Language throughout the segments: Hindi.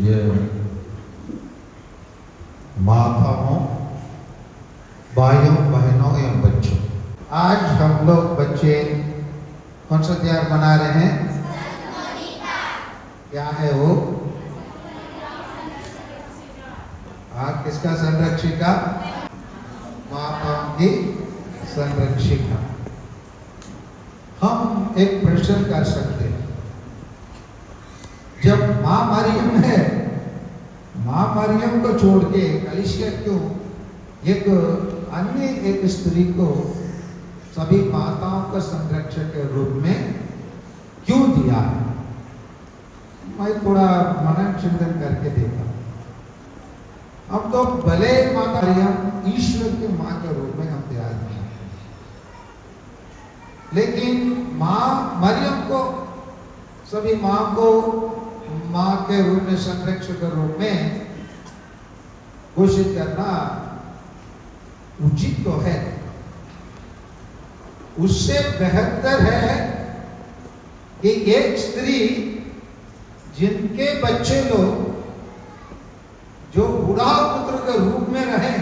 प्रिय माताओं, भाइयों, बहनों एवं बच्चों, आज हम लोग बच्चे कौन सा त्योहार मना रहे हैं? क्या है वो? किसका संरक्षिका? माताओं की संरक्षिका। हम एक प्रश्न कर सकते हैं, जब माँ मरियम है, माँ मरियम को छोड़ के कलीसिया क्यों एक स्त्री को सभी माताओं का संरक्षक के रूप में क्यों दिया? मैं थोड़ा मनन चिंतन करके देखा। अब तो भले माता मरियम ईश्वर की माँ के रूप में हम तैयार हैं, लेकिन माँ मरियम को, सभी माँ को माँ के रूप में, संरक्षक के रूप में घोषित करना उचित तो है। उससे बेहतर है कि एक स्त्री जिनके बच्चे लोग जो बुढ़ा पुत्र के रूप में रहे,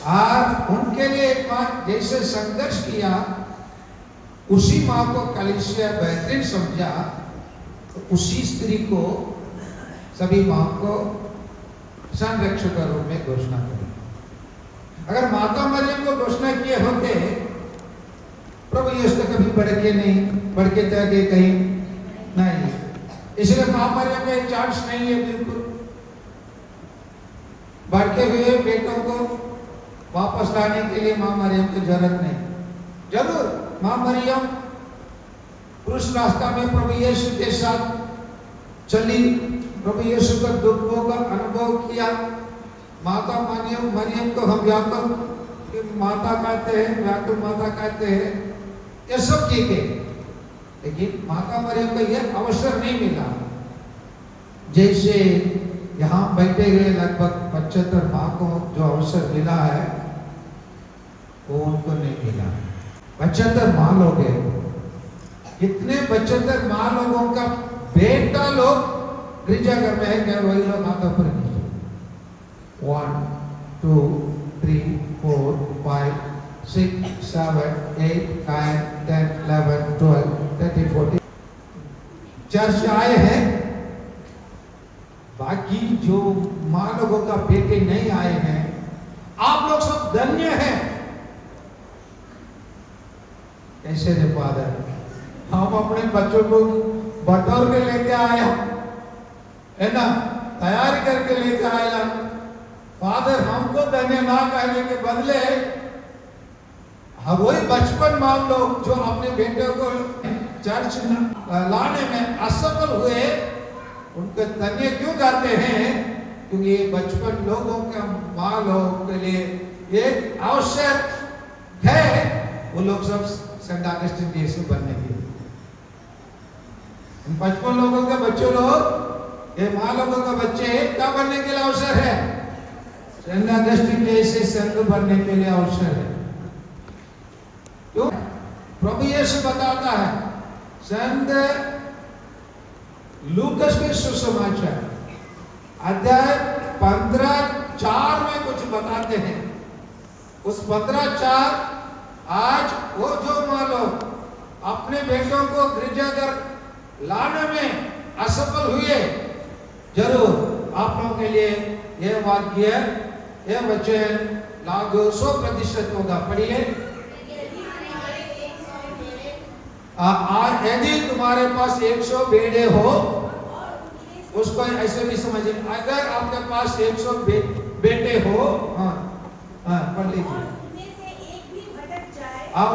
आज उनके लिए एक माँ जैसे संघर्ष किया, उसी माँ को कलीसिया बेहतरीन समझा, तो उसी स्त्री को सभी माँ को संरक्षक के रूप में घोषणा करी। अगर माता मरियम को घोषणा किए होते, प्रभु यीशु तो कभी बढ़ के जाके कहीं नहीं, इसलिए माँ मरियम का एक चांस नहीं है। बिल्कुल बढ़के हुए बेटों को वापस लाने के लिए माँ मरियम की जरूरत नहीं। जरूर माँ मरियम पुरुष रास्ता में प्रभु यीशु के साथ चली, प्रभु यीशु का दुखों का अनुभव किया। माता मरियम को हम व्याकुल माता कहते हैं, व्याकुल माता कहते हैं, ये सब ठीक है, लेकिन माता मरियम को यह अवसर नहीं मिला जैसे यहाँ बैठे हुए लगभग 75 माँ को जो अवसर मिला है, वो उनको नहीं मिला। 75 माँ लोग हैं, इतने 75 माँ लोगों का बेटा लोग गिरजाघर में है, क्या वही लोग माता पर 1 2 3 4 5 6 7 8 9 10 11 12 13 14 चर्च आए हैं। बाकी जो माँ लोगों का बेटे नहीं आए हैं, आप लोग सब धन्य हैं। कैसे रे फादर, हम अपने बच्चों को बटोर के लेके आया है ना, तैयारी करके लेके आया। फादर हमको धन्य ना कहने के बदले वही बचपन माँ लोग जो अपने बेटे को चर्च लाने में असफल हुए, उनके धन्य क्यों गाते हैं? क्योंकि ये बचपन लोगों के माँ लोगों के लिए एक आवश्यक है, वो लोग सब सेंट ऑगस्टीन जैसे बनने के लिए। 55 लोगों के बच्चे लोग, ये माँ लोगों का बच्चे क्या बनने के लिए अवसर है? सेंट ऑगस्टीन जैसे संत बनने के लिए अवसर है। क्यों? प्रभु यीशु बताता है, संत लूकस के सुसमाचार अध्याय 15:4 में कुछ बताते हैं। उस 15:4, आज वो जो माँ लोग अपने बेटों को गिरजाघर लाने में असफल हुए, जरूर आप लोगों के लिए यह वाक्य, यह वचन लागू 100% होगा। पढ़िए, यदि तुम्हारे पास 100 भेड़े हो, उसको ऐसे भी समझिए, अगर आपके पास 100 बेटे हो, पढ़ लीजिए,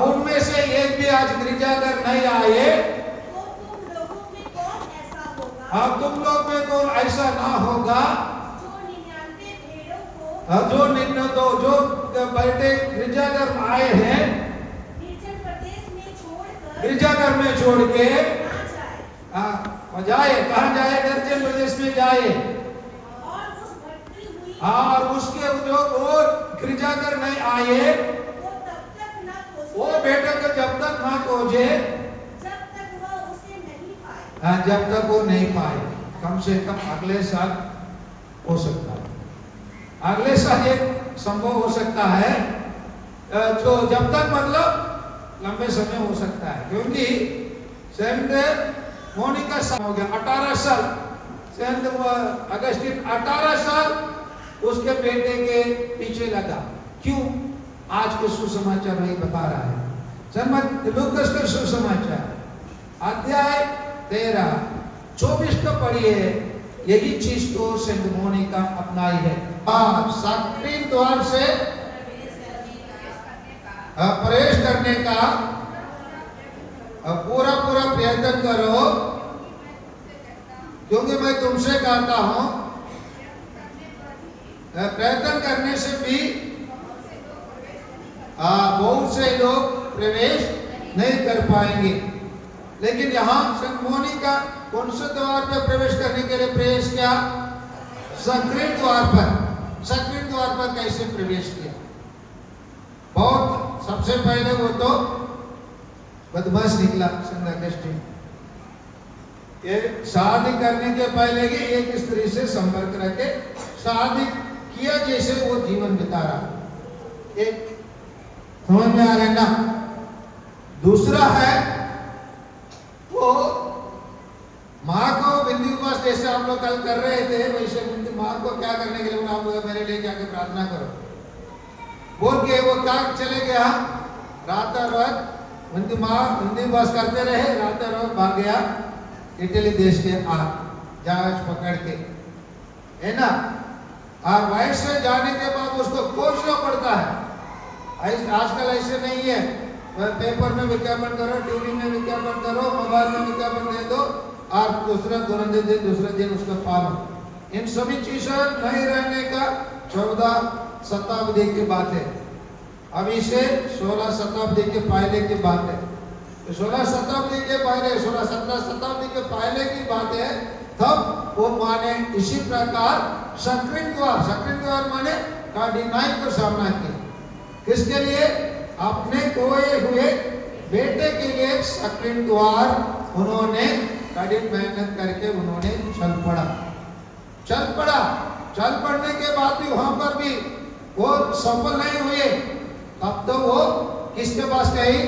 उनमें से एक भी आज गिरजाघर नहीं आए, तुम लोग में कौन ऐसा ना होगा जो बेटे गिरजाघर आए हैं, गिरजाघर में छोड़ के जाए। कहाँ जाए? निर्जन प्रदेश में जाए। और उसके जो वो गिरजाघर नहीं आए, वो बेटे को जब तक ना खोजे, जब तक वो नहीं पाए। कम से कम अगले साल हो सकता है। अगले साल एक संभव हो सकता है, जो जब तक मतलब लंबे समय हो सकता है, क्योंकि सेंट मोनिका हो गया 18 साल, सेंट अगस्टिन 18 साल उसके बेटे के पीछे लगा। क्यों? आज के सुसमाचार वही बता रहा है। सेंट लूकास के सुसमाचार अध्याय 13-24 को पढ़िए, यही चीज तो सेंट मोनिका अपनाई है। सक्रिय द्वार से प्रवेश करने का पूरा प्रयत्न करो, क्योंकि मैं तुमसे कहता हूं प्रयत्न करने से भी बहुत से लोग प्रवेश नहीं कर पाएंगे। लेकिन यहाँ सेंट मोनिका कौन से द्वार पर प्रवेश करने के लिए प्रयास किया? सक्रिय द्वार पर। सक्रिय द्वार पर कैसे प्रवेश किया? बहुत सबसे पहले वो तो बदमाश निकला सेंट अगस्टिन। ये शादी करने के पहले ही एक स्त्री से संपर्क रखे शादी किया, जैसे वो जीवन बिता रहा। एक समझ में आ रहा है ना? दूसरा है वो माँ को बिंदु पास, जैसे हम लोग कल कर रहे थे, वैसे बिंदु माँ को क्या करने के लिए बोला, आप मेरे लिए जाके प्रार्थना करो बोल के वो क्या चले गया, रात बिंदु पास करते रहे, रात भाग गया इटली देश के जहाज पकड़ के, है ना। और वहीं से जाने के बाद उसको खोजना पड़ता है। आजकल ऐसे नहीं है, पेपर में विज्ञापन करो, टीवी में विज्ञापन करो, मोबाइल में विज्ञापन दे दो और दूसरे दिन उसका पालन। इन सभी चीजों नहीं रहने का 14 शताब्दी की बात है। अभी से 16 शताब्दी के पहले की बात है। 16 शताब्दी के पहले, 16-17 शताब्दी के पहले की बात है। तब वो माने इसी प्रकार सक्रिय द्वार माने कठिनाई को सामना किया। किसके लिए? अपने खोए हुए बेटे के लिए सक्रिय द्वार उन्होंने कठिन मेहनत करके उन्होंने चल पड़ने के बाद भी वहां पर भी वो सफल नहीं हुए। तब तो वो किसके पास गई?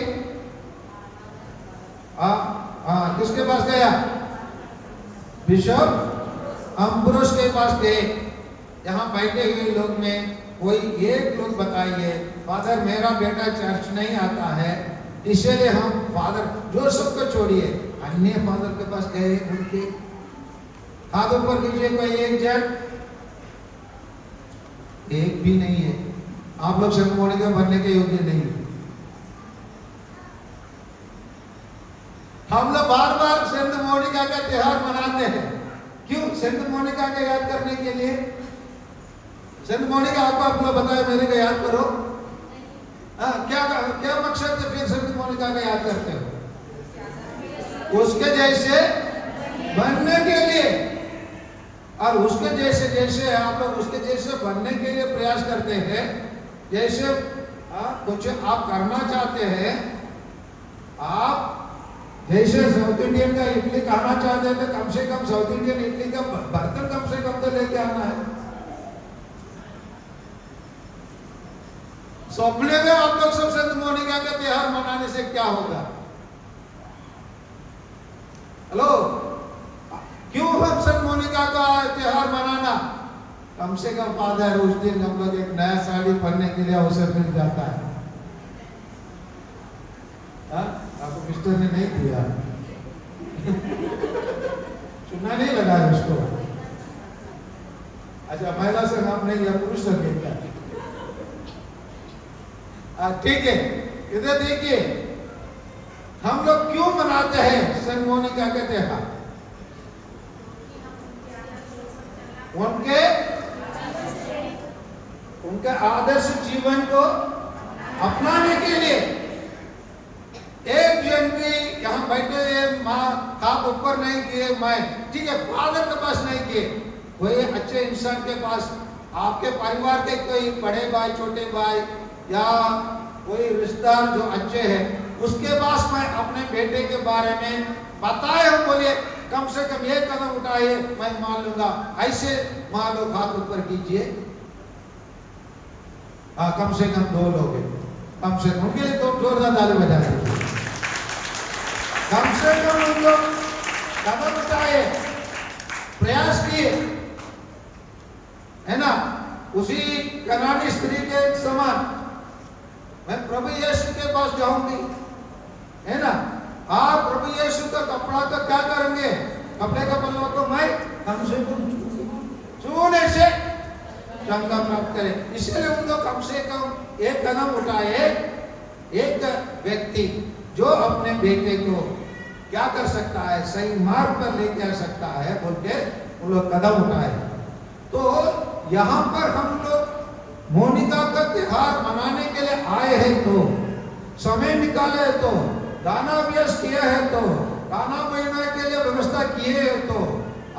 किसके पास गया? बिशप अम्ब्रोस के पास गए। यहाँ बैठे हुए लोग में कोई एक लोग बताइए, फादर मेरा बेटा चर्च नहीं आता है, इसलिए हम फादर जोसेफ को छोड़िए, अन्य फादर के पास गए। उनके हाथ ऊपर कीजिए, कोई एक जन? एक भी नहीं है। आप लोग सेंट मोनिका बनने के योग्य नहीं। हम लोग बार सेंट मोनिका का त्योहार मनाते हैं। क्यों? सेंट मोनिका का याद करने के लिए। सेंट मोनिका आपको आप लोग बताए, मेरे को याद करो। क्या मकसद है फिर सेंट मोनिका का याद करते हो? उसके जैसे बनने के लिए। और उसके जैसे आप लोग उसके जैसे बनने के लिए प्रयास करते हैं। जैसे कुछ आप करना चाहते हैं, आप जैसे साउथ इंडियन का इडली खाना चाहते हैं, तो कम से कम साउथ इंडियन इडली का बर्तन कम से कम तो लेके आना है। सपने में आप लोग सब सेंट मोनिका का त्योहार मनाने से क्या होगा? हेलो, क्यों हम सेंट मोनिका का त्योहार मनाना? कम से कम फादर उस दिन हम लोग एक नया साड़ी पहनने के लिए अवसर मिल जाता है। आपको मिस्टर ने नहीं दिया चुना नहीं लगा उसको। अच्छा, महिला से नाम नहीं लिया, पुरुष से क्या? ठीक है, इधर देखिए हम लोग क्यों मनाते हैं सेंट मोनिका का त्योहार? उनके आदर्श जीवन को अपनाने के लिए। एक जन भी यहाँ बैठे माँ आप ऊपर नहीं किए, मैं ठीक है फादर के पास नहीं किए, कोई अच्छे इंसान के पास, आपके परिवार के कोई बड़े भाई छोटे भाई या कोई रिश्तेदार जो अच्छे हैं, उसके पास मैं अपने बेटे के बारे में बताए हो, बोलिए कम से कम एक कदम उठाइए, मैं मान लूंगा। ऐसे मान लो, हाथ ऊपर कीजिए। हाँ, कम से कम 2 लोग हैं, कम से कम। उनके लिए तो जोरदार ताली बजा दीजिए। कम से कम उन लोग कदम उठाए, प्रयास किए, है ना। उसी कनानी स्त्री के समान मैं प्रभु यीशु के पास जाऊंगी, है ना। आप प्रभु यीशु का कपड़ा का क्या करेंगे? कपड़े का पल्ला को मैं कम से कम छूने से चंगा प्राप्त करें। इसलिए उनको कम से कम एक कदम उठाए। एक व्यक्ति जो अपने बेटे को क्या कर सकता है, सही मार्ग पर लेके आ सकता है बोल के उन लोग कदम उठाए। तो यहाँ पर हम लोग मोनिका का त्योहार मनाने के लिए आए हैं, तो समय निकाले है, तो दाना व्यस्त किया है, तो खाना पीने के लिए व्यवस्था किए है, तो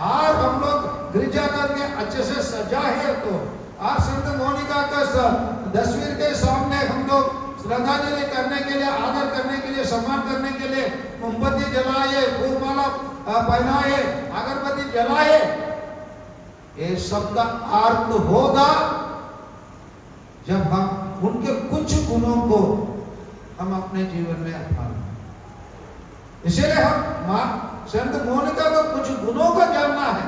और हम लोग गिरजाघर के अच्छे से सजा है, तो और संत मोनिका का तस्वीर के सामने हम लोग श्रद्धांजलि करने के लिए, आदर करने के लिए, सम्मान करने के लिए मोमबत्ती जलाए, फूलमाला पहनाए, अगरबत्ती जलाए। ये सब का अर्थ होगा जब हम उनके कुछ गुणों को हम अपने जीवन में अपनाएं। इसलिए हम संत मोनिका को कुछ गुणों का जानना है।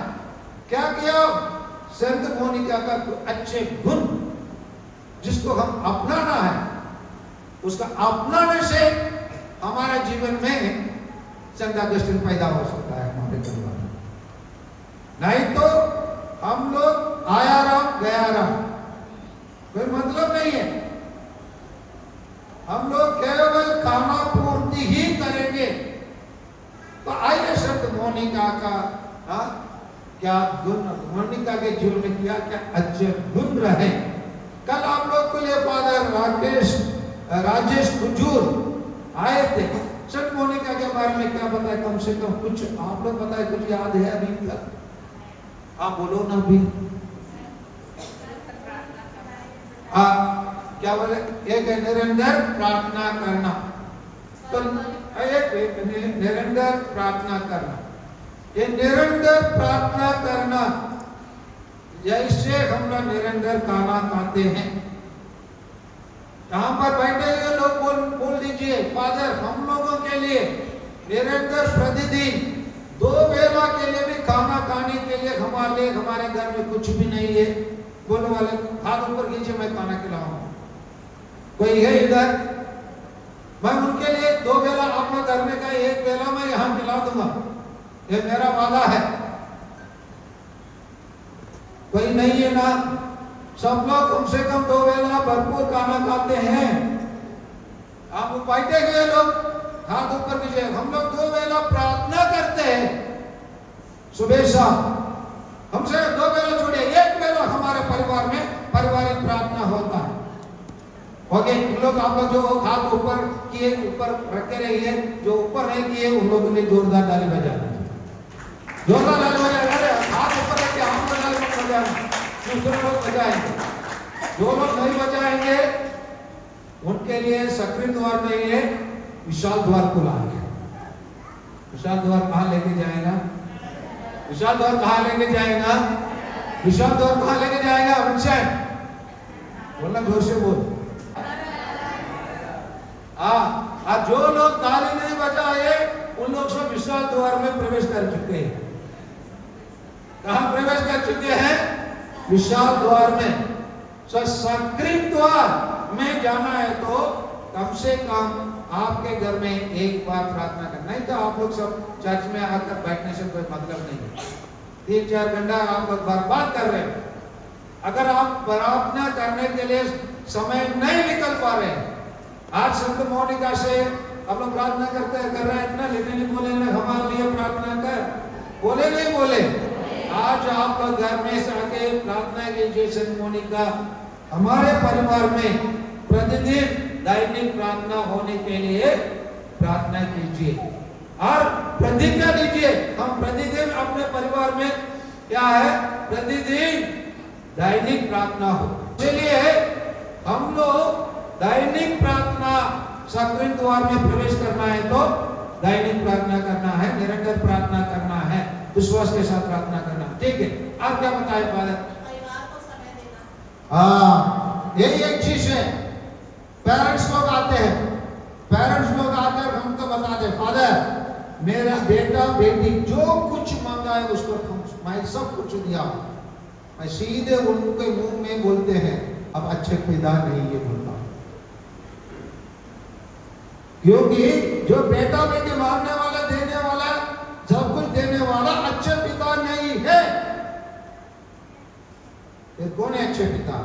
क्या किया संत मोनिका का अच्छे गुण जिसको हम अपनाना है, उसका अपनाने से हमारे जीवन में संत अगस्तिन पैदा हो सकता है हमारे परिवार में। नहीं तो हम लोग आया राम गया राम, कोई मतलब नहीं है। हम लोग केवल खाना पूर्ति ही करेंगे। तो आइए संत मोनिका का क्या गुण, मोनिका के जीवन में क्या क्या अच्छे गुण रहे। कल आप लोग के लिए फादर राजेश कुजूर आए थे। संत मोनिका के बारे में क्या बताए, कम से कम कुछ आप लोग बताए, कुछ याद है अभी तक? आप बोलो ना अभी। क्या बोले? एक निरंतर प्रार्थना करना। तो एक निरंतर प्रार्थना करना, ये निरंतर प्रार्थना करना, जैसे हम लोग निरंतर खाना खाते हैं। यहाँ पर बैठे हुए लोग बोल दीजिए, फादर हम लोगों के लिए निरंतर प्रतिदिन 2 वेला के लिए भी खाना खाने के लिए हमारे घर में कुछ भी नहीं है। बोलने वाले हाथ ऊपर कीजिए, मैं खाना खिलाऊंगा। कोई है इधर? मैं उनके लिए 2 वेला अपना घर में का 1 वेला मैं यहाँ खिला दूंगा, ये मेरा वादा है। कोई नहीं है ना? सब लोग कम से कम 2 वेला भरपूर खाना खाते हैं। आप बैठे हुए लोग हाथ ऊपर कीजिए। हम लोग 2 वेला प्रार्थना करते हैं सुबह शाम। हमसे 2 वेला छोड़िए, 1 वेला हमारे परिवार में पारिवारिक प्रार्थना होता है। ओके, उन लोग आप लोग जो हाथ ऊपर किए, ऊपर रखे रहिए, जो ऊपर नहीं किए उन लोगों के लिए जोरदार ताली बजा दीजिए। जोरदार ताली बजा। अरे हाथ ऊपर रखे, हम ताली मत बजाना, दूसरे लोग बजाएंगे। जो लोग नहीं बजाएंगे उनके लिए सक्रिय द्वार नहीं है, विशाल द्वार खुला है। विशाल द्वार कहाँ लेके जाएगा? विशाल द्वार कहाँ लेके जाएगा? विशाल द्वार कहाँ लेके जाएगा? वंशा बोलना, जोर से बोल। जो लोग ताली नहीं बजाए उन लोग सब विशाल द्वार में प्रवेश कर चुके हैं। कहाँ प्रवेश कर चुके हैं? विशाल द्वार में। सक्रिय द्वार में जाना है तो कम से कम आपके घर में एक बार प्रार्थना करना। नहीं तो आप लोग सब चर्च में आकर बैठने से कोई मतलब नहीं है। 3-4 घंटा आप लोग बर्बाद कर रहे हैं। अगर आप प्रार्थना करने के लिए समय नहीं निकल पा रहे हैं, आज संत मोनिका से हम लोग प्रार्थना कर रहे हैं, इतना लेकिन नहीं बोले ना हमारे लिए प्रार्थना कर, बोले नहीं बोले। आज आप लोग घर में से आके प्रार्थना कीजिए। संत मोनिका हमारे परिवार में प्रतिदिन दैनिक प्रार्थना होने के लिए प्रार्थना कीजिए और प्रतिज्ञा लीजिए। हम प्रतिदिन अपने परिवार में क्या है, प्रतिदिन दैनिक प्रार्थना हो। इसलिए हम लोग दैनिक प्रार्थना सक्रिय द्वार में प्रवेश करना है तो दैनिक प्रार्थना करना है, निरंतर प्रार्थना करना है, विश्वास के साथ प्रार्थना करना। ठीक है, आप क्या बताए फादर? परिवार को समय देना। हाँ, यही एक चीज है। पेरेंट्स लोग आते हैं, पेरेंट्स लोग आकर हमको बताते, फादर मेरा बेटा बेटी जो कुछ मांगा है उसको मैं सब कुछ दिया। मैं सीधे उनके मुंह में बोलते हैं, अब अच्छे पिता नहीं ये बोलता, क्योंकि जो बेटा बेटी मांगने वाला, देने वाला, सब कुछ देने वाला अच्छे पिता नहीं है। ये कौन है अच्छे पिता?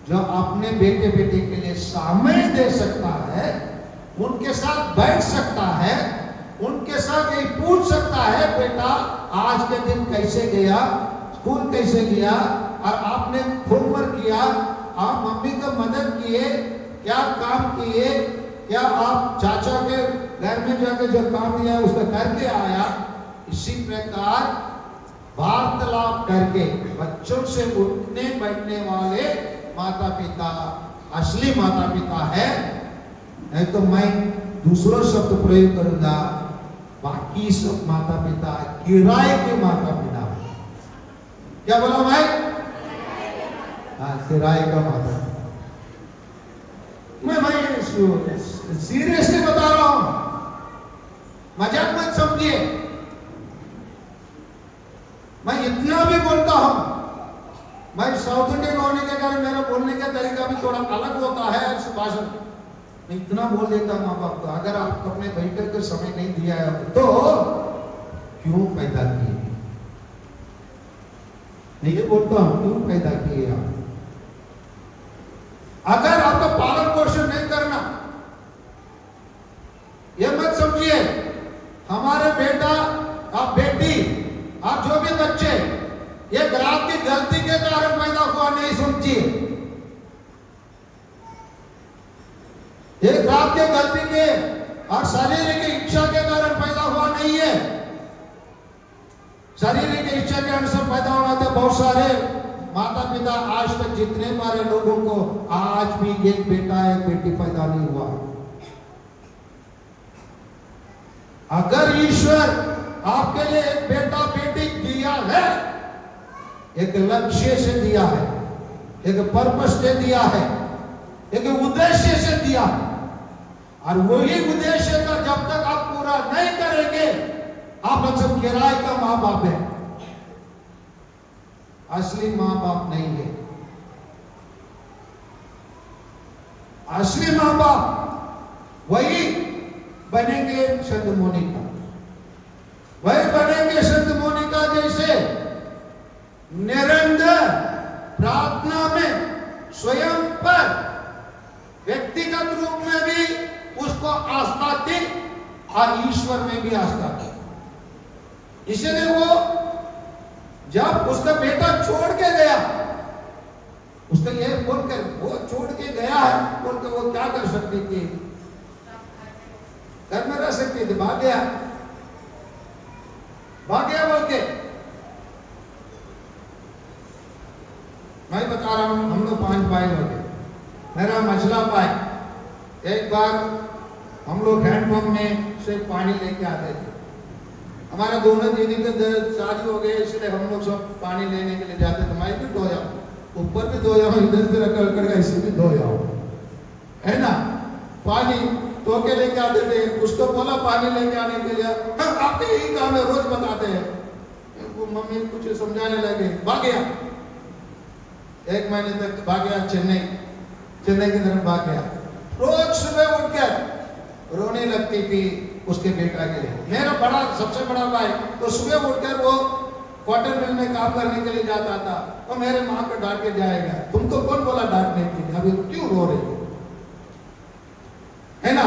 जो अपने बेटे बेटी के लिए समय दे सकता है, उनके साथ बैठ सकता है, उनके साथ यही पूछ सकता है, बेटा आज के दिन कैसे गया, स्कूल कैसे गया, और आपने होमवर्क किया, आप मम्मी को मदद किए, क्या काम किए, क्या आप चाचा के घर में जाकर जो काम दिया उसका करके आया। इसी प्रकार वार्तालाप करके बच्चों से उठने बैठने वाले माता पिता असली माता पिता है। नहीं तो मैं दूसरा शब्द प्रयोग करूंगा, बाकी सब माता पिता किराए के माता पिता। क्या बोला भाई? हाँ, किराए का माता पिता। मैं सीरियसली बता रहा हूं, मजाक मत समझिए। मैं इतना भी बोलता हूं, मैं साउथ इंडियन होने के कारण मेरा बोलने का तरीका भी थोड़ा अलग होता है इस भाषण। मैं इतना बोल देता हूं माँ बाप को, अगर आप अपने बेटे को समय नहीं दिया है तो क्यों पैदा किए? मैं ये बोलता हूं, क्यों पैदा किए आप? अगर आपका पालन पोषण नहीं करना, ये मत समझिए हमारे बेटा आप बेटी आप जो भी बच्चे ये ग्राहक की गलती के कारण पैदा हुआ, नहीं समझिए। ये ग्राहक के गलती के और शारीरिक इच्छा के कारण पैदा हुआ नहीं है। शारीरिक इच्छा के अनुसार पैदा होना था। बहुत सारे माता पिता आज तक जितने सारे लोगों को आज भी एक बेटा एक बेटी पैदा नहीं हुआ। अगर ईश्वर आपके लिए एक बेटा बेटी दिया है, एक लक्ष्य से दिया है, एक पर्पस से दिया है, एक उद्देश्य से दिया है, और वही उद्देश्य का जब तक आप पूरा नहीं करेंगे, आप सब किराए का माँ बाप है, असली माँ बाप नहीं है। असली माँ बाप वही बनेंगे संत मोनिका, वही बनेंगे संत मोनिका जैसे निरंतर प्रार्थना में स्वयं पर व्यक्तिगत रूप में भी उसको आस्था थी और ईश्वर में भी आस्था थी। इसलिए वो जब उसका बेटा छोड़ के गया, उसका ये बोलकर वो छोड़ के गया है बोलकर वो क्या कर सकती थी? घर में रह सकती थी, भाग गया बोल के। मैं बता रहा हूं, हम लोग 5 भाई हो गए, मेरा मझला भाई एक बार हम लोग हैंडपंप में से पानी लेके आते थे। हमारा दोनों दीदी के शादी हो गए, इसलिए हम लोग सब पानी लेने के लिए जाते थे। मैं भी धो जाऊं, ऊपर भी धो जाऊं, इधर से रखकर कर ऐसे भी धो जाऊं, है ना। पानी धो के लेके आते थे। उसको बोला पानी लेके आने के लिए, हाँ आपके यही काम है, रोज बताते हैं। वो मम्मी कुछ समझाने लगे, भाग गया। 1 महीने तक भाग गया, चेन्नई की तरफ भाग गया। रोज सुबह उठकर रोने लगती थी उसके बेटा के लिए। मेरा बड़ा सबसे बड़ा भाई तो सुबह उठकर वो कॉटन मिल में काम करने के लिए जाता था, तो मेरे माँ को डांट के जाएगा, तुमको कौन बोला डांटने के लिए, अभी क्यों रो रही है ना।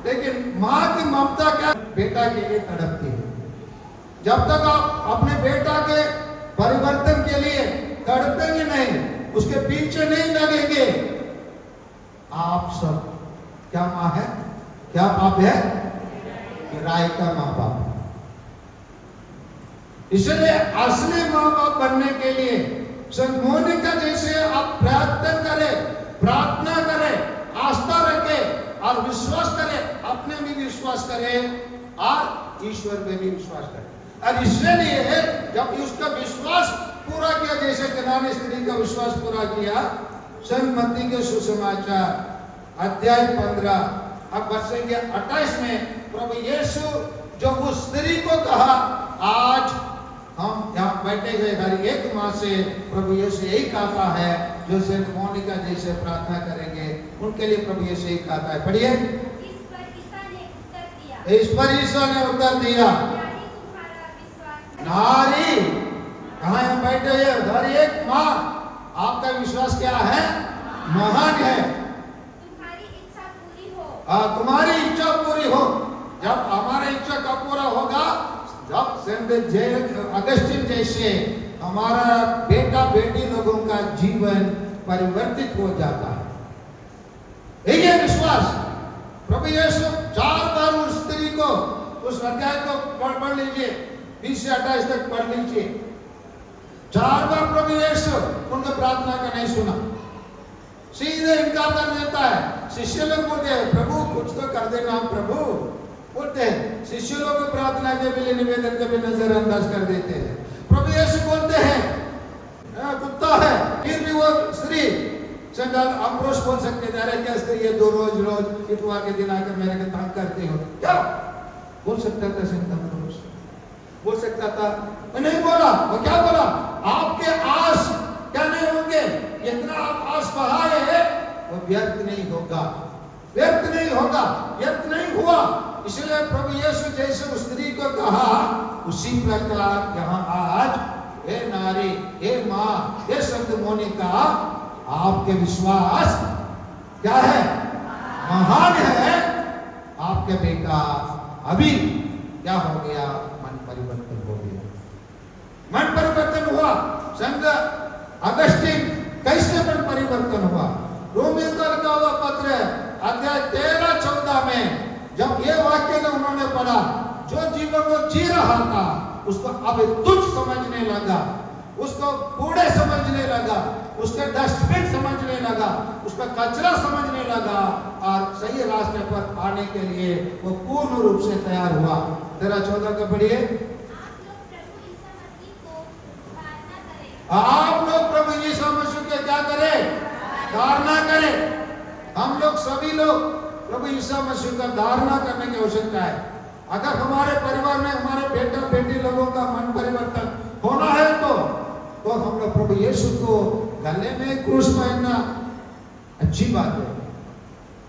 लेकिन माँ की ममता क्या बेटा के लिए तड़पती है। जब तक आप अपने बेटा के परिवर्तन के लिए तड़पेंगे नहीं, उसके पीछे नहीं लगेंगे, आप सब क्या माँ है, क्या बाप है? किराए का माँ बाप। इसलिए असली माँ बाप बनने के लिए संत मोनिका जैसे आप प्रार्थना करें, आस्था रखें और विश्वास करें, अपने भी विश्वास करें और ईश्वर में भी विश्वास करें। और इसलिए जब उसका विश्वास पूरा किया, जैसे कनानी स्त्री का विश्वास पूरा किया, संत मत्ती के सुसमाचार अध्याय 15 अब वर्षेंगे 28 में प्रभु यीशु जो उस स्त्री को कहा, आज हम यहाँ बैठे हुए हर एक माह से प्रभु यीशु यही कहता है, जो सेंट मोनिका जैसे प्रार्थना करेंगे उनके लिए प्रभु यीशु यही कहता है। पढ़िए। इस पर ईसा ने उत्तर दिया, नारी, कहाँ हम बैठे हैं हर एक माँ, आपका विश्वास क्या है? महान है। तुम्हारी इच्छा पूरी हो। तुम्हारी इच्छा पूरी हो। जब हमारी इच्छा का पूरा होगा, जब सेंट अगस्टिन जैसे हमारा बेटा बेटी लोगों का जीवन परिवर्तित हो जाता है। यही विश्वास। प्रभु यीशु 4 बार उस स्त्री को, उस अध्याय को पढ़ लीजिए, 20 से 28 तक पढ़ लीजिए। 4 बार प्रभु यीशु उनके प्रार्थना का नहीं सुना, सीधे इनकार कर देता है। शिष्य लोग बोलते हैं, प्रभु कुछ तो कर देना प्रभु, बोलते हैं। शिष्य लोग प्रार्थना के लिए निवेदन के भी नजरअंदाज कर देते हैं। प्रभु यीशु बोलते हैं, कुत्ता है, फिर भी वो स्त्री संत अम्ब्रोस बोल सकते थे, अरे क्या स्त्री ये दो रोज इतवार के दिन आकर मेरे को तंग करती हो, क्या बोल सकता था संत अम्ब्रोस? बोल सकता था? मैं नहीं बोला। वो क्या बोला? आपके आस क्या नहीं होंगे, इतना आप आस बहाए हैं, वो व्यर्थ नहीं होगा, व्यर्थ नहीं होगा, व्यर्थ नहीं हुआ। इसलिए प्रभु यीशु जैसे उस स्त्री को कहा, उसी प्रकार यहाँ आज, हे नारी, हे माँ, हे संत मोनिका, आपके विश्वास क्या है? महान है। आपके बेटा अभी क्या हो गया? मन परिवर्तन हो गया, मन परिवर्तन हुआ। संत अगस्टिन कैसे मन परिवर्तन हुआ? रोमियो का लिखा हुआ पत्र अध्याय 13-14 में जब ये वाक्य ने उन्होंने पढ़ा, जो जीवन को जी रहा था उसको अब तुच्छ समझने लगा, उसको कूड़े समझने लगा, उसका डस्टबिन समझने लगा, उसका कचरा समझने लगा, और सही रास्ते पर आने के लिए वो पूर्ण रूप से तैयार हुआ। 13-14 का पढ़िए। आप लोग प्रभु यीशु मसीह के क्या करें? धारणा करें। हम लोग सभी लोग प्रभु यीशु मसीह का धारणा करने की आवश्यकता है। अगर हमारे परिवार में हमारे बेटा बेटी लोगों का मन परिवर्तन होना है तो हम लोग प्रभु यीशु को गले में क्रूस पहनना अच्छी बात है,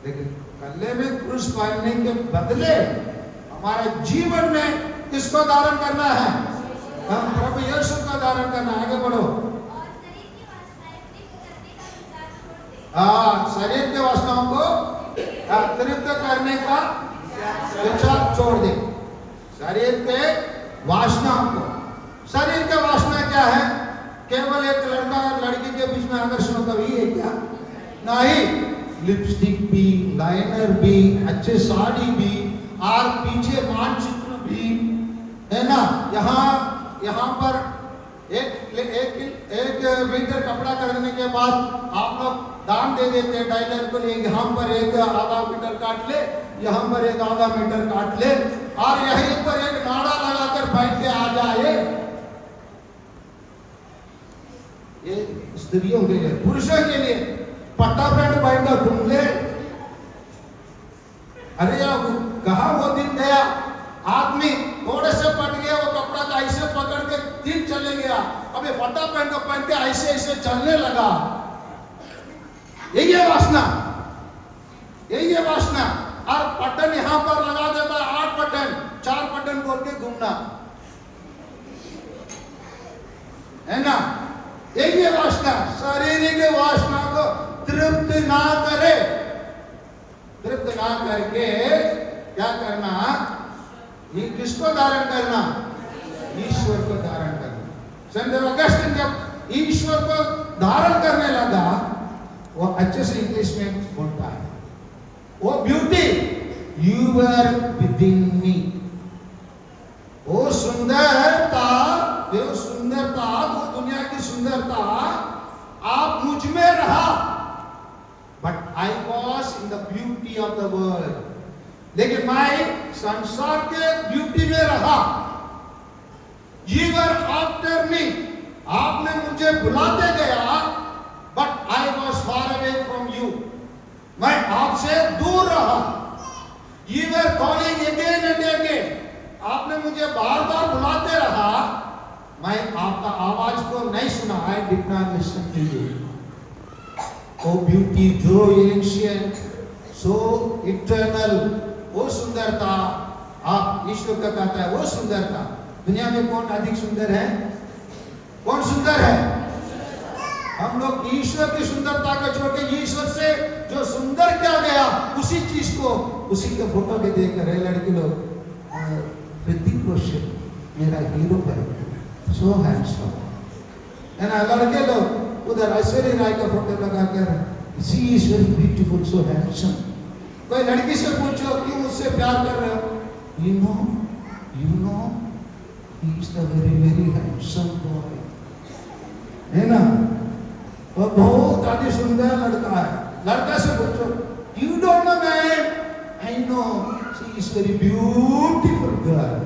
लेकिन गले में क्रूस पहनने के बदले हमारे जीवन में किसको धारण करना है? हम प्रभु यीशु का धारण करना। आगे बढ़ो। शरीर के वासनाओं को तृप्त करने का विचार छोड़ दे। शरीर के वासनाओं को, शरीर का वासना क्या है? केवल एक लड़का और लड़की के बीच में आकर्षण कभी है क्या? नहीं, लिपस्टिक भी, लाइनर भी, अच्छे साड़ी भी, और पीछे मानचित्र भी है ना। यहाँ पर एक मीटर कपड़ा खरीदने के बाद आप लोग दान दे देते हैं टाइलर को, लिए यहाँ पर एक आधा मीटर काट ले, यहाँ पर एक आधा मीटर काट ले, और यहीं पर एक नाड़ा लगाकर बैठ के आ जाए। ये स्त्रियों के लिए, पुरुषों के लिए पट्टा पैंट पहनकर घूम ले। अरे यार, कहा वो दिन गया, आदमी थोड़े से पट गया, वो कपड़ा का ऐसे पकड़ के दिन चले गया, अबे पट्टा पैंट को पहन के ऐसे ऐसे चलने लगा। यही है वासना, यही है वासना। और बटन यहाँ पर लगा देता है, 8 बटन, 4 बटन बोल के घूमना, है ना। यही है वासना। शारीरिक वासना को तृप्त ना करे, तृप्त ना करके क्या करना? ये किसको धारण करना? ईश्वर को धारण करना। संत अगस्टिन जब ईश्वर को धारण करने लगा, वो अच्छे से इंग्लिश में बोलता है, वो beauty you are within me, वो सुंदरता, वो सुंदरता, वो दुनिया की सुंदरता आप मुझ में रहा, but I was in the beauty of the world. लेकिन मैं संसार के ब्यूटी में रहा। You were after me, आपने मुझे बुलाते गया, but I was far away from you, मैं आपसे दूर रहा। You were calling again and again, आपने मुझे बार बार बुलाते रहा, मैं आपका आवाज को नहीं सुना। I did not listen to you. Oh beauty, so ancient, so eternal, वो सुंदरता, आप ईश्वर का कहता है वो सुंदरता। दुनिया में कौन अधिक सुंदर है? कौन सुंदर है? हम लोग ईश्वर की सुंदरता को छोड़ के ईश्वर से जो सुंदर किया गया उसी चीज को, उसी के फोटो के देख रहे लड़की लोग ऋतिक रोशन मेरा हीरो है, सो हैंडसम है ना। लड़के लोग उधर ऐश्वर्या राय का फोटो लगाकर she is very beautiful, so handsome. कोई लड़की से पूछो क्यों उससे प्यार कर रहे हो? You know he is the very very handsome boy, है ना। वो बहुत आदि सुंदर लड़का है। लड़का से पूछो you don't know man, I know she is very beautiful girl,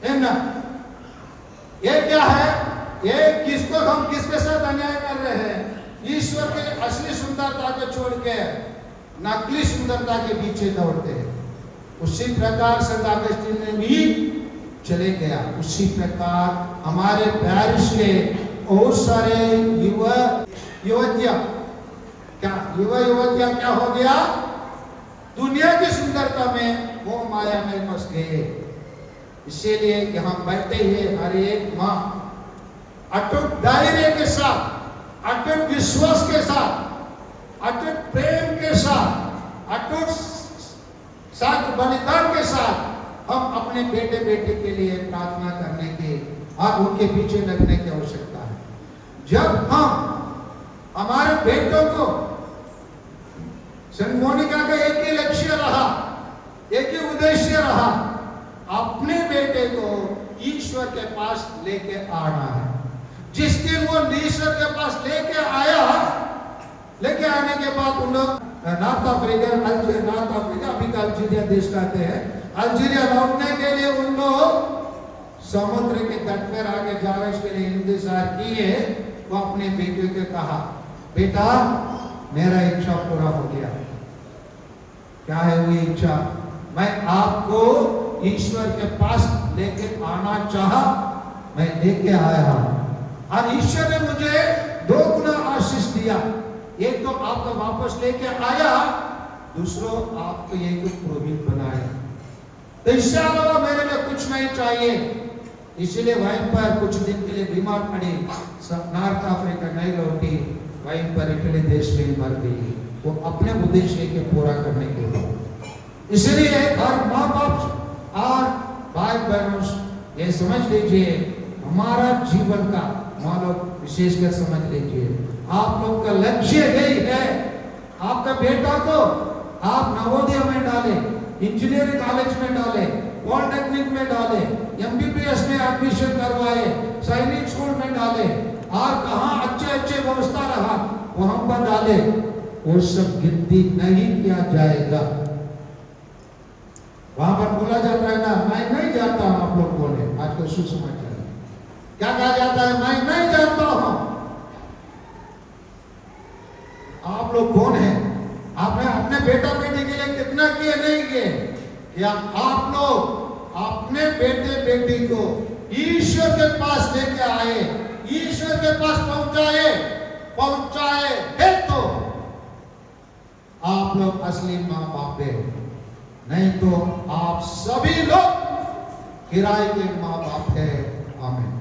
है ना। ये क्या है? ये किसको हम किसके साथ अन्याय कर रहे हैं? ईश्वर के असली सुंदरता को छोड़ के नकली सुंदरता के पीछे दौड़ते हैं। उसी प्रकार संत अगस्तीन ने भी चले गया। उसी प्रकार हमारे पेरिस के बहुत सारे युवतियां क्या हो गया? दुनिया की सुंदरता में वो माया में फंस गए। इसीलिए यहाँ बैठे हुए हर एक माँ अटूट दायरे के साथ, अटूट विश्वास के साथ, अटूट प्रेम के साथ, अटूट साथ बलिदान के साथ हम अपने बेटे बेटे के लिए प्रार्थना करने के और उनके पीछे लगने की आवश्यकता है। जब हम हमारे बेटों को, सेंट मोनिका का एक ही लक्ष्य रहा, एक ही उद्देश्य रहा, अपने बेटे को ईश्वर के पास लेके आना है। जिस दिन वो ईश्वर के पास लेके आया, लेके आने के बाद उन लोग नॉर्थ अफ्रीका अभी का अल्जीरिया देश कहते हैं, अल्जीरिया लौटने के लिए उन लोग समुद्र के तट पर आगे जावेश के लिए इंतजार किए। वो अपने बेटे को कहा, बेटा मेरा इच्छा पूरा हो गया। क्या है वो इच्छा? मैं आपको ईश्वर के पास लेके आना चाहा, मैं लेके आया और ईश्वर ने मुझे 2 गुना आशीष दिया। एक तो आपको वापस लेके आया, दूसरों आपको एक पुरोहित बनाया। तो इससे अलावा मेरे लिए कुछ नहीं चाहिए। इसलिए वहीं पर कुछ दिन के लिए बीमार पड़ी, नॉर्थ अफ्रीका नहीं लौटी, वहीं पर इटली देश में मर गई। वो अपने उद्देश्य के पूरा करने के लिए। इसलिए हर माँ बाप और भाई बहनों ये समझ लीजिए, हमारा जीवन का मानव विशेषकर समझ लीजिए, आप लोग का लक्ष्य यही है। आपका बेटा को आप नवोदय में डाले, इंजीनियरिंग कॉलेज में डाले, पॉलिटेक्निक में डाले, एमबीबीएस में एडमिशन करवाए, सैनिक स्कूल में डाले और कहाँ अच्छे अच्छे व्यवस्था रहा वहां पर डाले। वो सब गिनती नहीं किया जाएगा। वहां पर बोला जाता है ना, मैं नहीं जानता हूं। आप लोग बोले आजकल सुसमाचार क्या कहा जाता है? मैं नहीं जानता हूं। आप लोग कौन है? आपने अपने बेटा बेटी के लिए कितना किए नहीं किए? या आप लोग अपने बेटे बेटी को ईश्वर के पास लेके आए, ईश्वर के पास पहुंचाए है तो आप लोग असली माँ बाप है। नहीं तो आप सभी लोग किराए के माँ बाप है। आमीन।